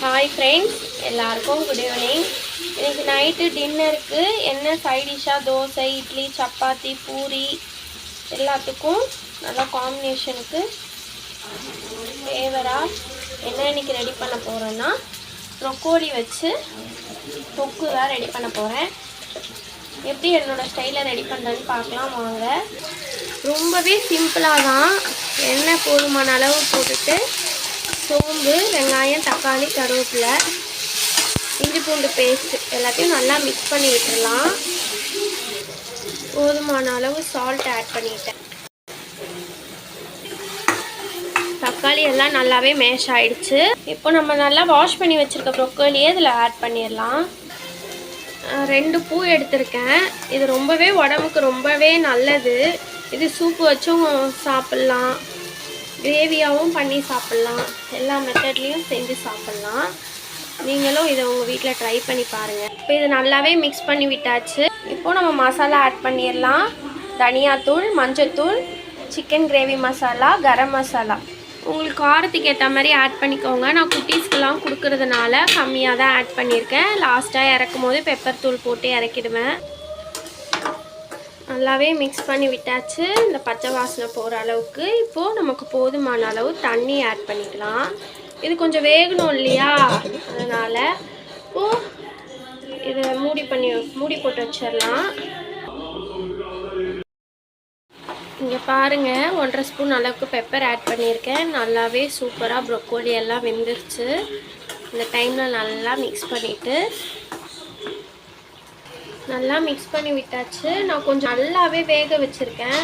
Hi friends, எல்லாருக்கும் good evening. இன்றைக்கி night டின்னருக்கு என்ன சைட் டிஷ்ஷாக தோசை, இட்லி, சப்பாத்தி, பூரி எல்லாத்துக்கும் நல்லா காம்பினேஷனுக்கு ஃபேவராக என்ன இன்றைக்கி ரெடி பண்ண போகிறோன்னா ப்ரொக்கோலி வச்சு தொக்கு தான் ரெடி பண்ண போகிறேன். எப்படி என்னோடய ஸ்டைலில் ரெடி பண்ணுறதுன்னு பார்க்கலாம் வாங்க. ரொம்பவே சிம்பிளாக தான். எண்ணெய் போதுமான அளவு போட்டுட்டு சோம்பு, வெங்காயம், தக்காளி, கருவேப்பிலை, இஞ்சி பூண்டு பேஸ்ட் எல்லாத்தையும் நல்லா மிக்ஸ் பண்ணி விட்டுடலாம். போதுமான அளவு சால்ட் ஆட் பண்ணிட்டேன். தக்காளி எல்லாம் நல்லாவே மேஷ் ஆகிடுச்சு. இப்போ நம்ம நல்லா வாஷ் பண்ணி வச்சுருக்க ப்ரொக்கோலியை இதில் ஆட் பண்ணிடலாம். 2 பூ எடுத்திருக்கேன். இது ரொம்பவே உடம்புக்கு ரொம்பவே நல்லது. இது சூப்பு வச்சும் சாப்பிட்லாம், கிரேவியாகவும் பண்ணி சாப்பிட்லாம், எல்லா மெத்தட்லேயும் செஞ்சு சாப்பிட்லாம். நீங்களும் இதை உங்கள் வீட்டில் ட்ரை பண்ணி பாருங்கள். இப்போ இதை நல்லாவே மிக்ஸ் பண்ணி விட்டாச்சு. இப்போது நம்ம மசாலா ஆட் பண்ணிடலாம். தனியாத்தூள், மஞ்சத்தூள், சிக்கன் கிரேவி மசாலா, கரம் மசாலா உங்களுக்கு காரத்துக்கு ஏற்ற மாதிரி ஆட் பண்ணிக்கோங்க. நான் குட்டீஸ்க்கெலாம் கொடுக்கறதுனால கம்மியாக தான் ஆட் பண்ணியிருக்கேன். லாஸ்ட்டாக இறக்கும் போது பெப்பர் தூள் போட்டு இறக்கிடுவேன். நல்லாவே மிக்ஸ் பண்ணி விட்டாச்சு. இந்த பச்சை வாசனை போகிற அளவுக்கு இப்போது நமக்கு போதுமான அளவு தண்ணி ஆட் பண்ணிக்கலாம். இது கொஞ்சம் வேகணும் இல்லையா, அதனால் இப்போது இதை மூடி போட்டு வச்சிடலாம். இங்கே பாருங்கள், 1.5 ஸ்பூன் அளவுக்கு பெப்பர் ஆட் பண்ணியிருக்கேன். நல்லாவே சூப்பராக ப்ரொக்கோலி எல்லாம் வெந்துருச்சு. இந்த டைமில் நல்லா மிக்ஸ் பண்ணிவிட்டு நல்லா மிக்ஸ் பண்ணி விட்டாச்சு. நான் கொஞ்சம் நல்லாவே வேக வச்சுருக்கேன்.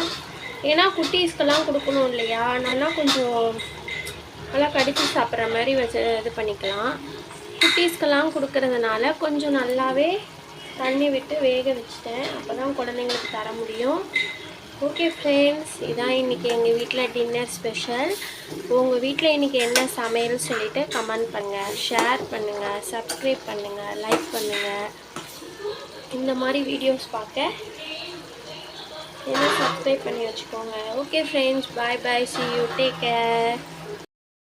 ஏன்னா குட்டீஸ்க்கெல்லாம் கொடுக்கணும் இல்லையா, நல்லா கொஞ்சம் நல்லா கடித்து சாப்பிட்ற மாதிரி வச்சு இது பண்ணிக்கலாம். குட்டீஸ்க்கெல்லாம் கொடுக்கறதுனால கொஞ்சம் நல்லாவே தண்ணி விட்டு வேக வச்சுட்டேன். அப்போ தான் குழந்தைங்களுக்கு தர முடியும். ஓகே ஃப்ரெண்ட்ஸ், இதான் இன்றைக்கி எங்கள் வீட்டில் டின்னர் ஸ்பெஷல். உங்கள் வீட்டில் இன்றைக்கி என்ன சமையல் சொல்லிவிட்டு கமெண்ட் பண்ணுங்கள், ஷேர் பண்ணுங்கள், சப்ஸ்கிரைப் பண்ணுங்கள், லைக் பண்ணுங்கள். இந்த மாதிரி வீடியோஸ் பார்க்க என்ன சப்ஸ்கிரைப் பண்ணி வச்சுக்கோங்க. Okay friends, bye bye, see you, take care.